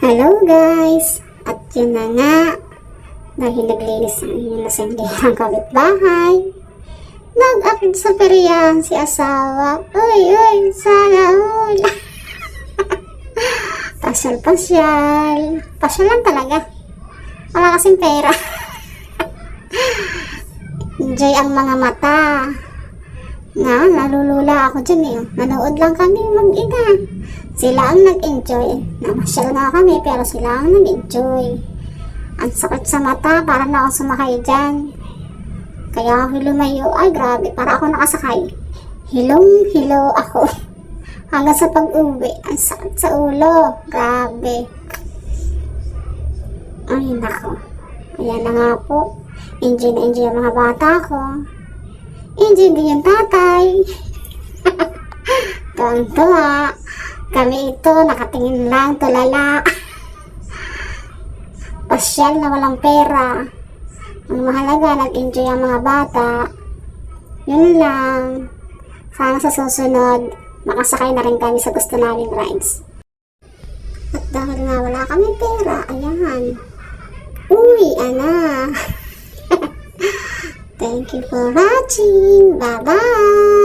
Hello guys! At yun na nga, dahil naglinis ang inyong nasendihang kapitbahay, nag-akit sa peryahan si asawa. Uy, sana all! Pasyal. Pasyal lang talaga. Wala kasing pera. Enjoy ang mga mata. Nalulula ako dyan eh. Nanood lang kami mag-ina. Sila ang nag-enjoy. Namasyal nga kami pero sila ang nag-enjoy. Ang sakit sa mata, para na ako sumakay dyan. Kaya ako lumayo. Ay grabe, para ako nakasakay. Hilong-hilo ako. Hanggang sa pag-uwi, ang sakit sa ulo. Grabe. Ay nako. Ayan na nga po. Enjoy na enjoy ang mga bata ko. Enjoy din yung tatay. Tuwang-tuwa. Kami ito, nakatingin lang, tulala. Pasyal na walang pera. Ang mahalaga, nag-enjoy ang mga bata. Yun lang. Sana sa susunod, makasakay na rin kami sa gusto namin rides. At dahil nga wala kami pera, ayan. Uwi, ana. Thank you for watching. Bye-bye.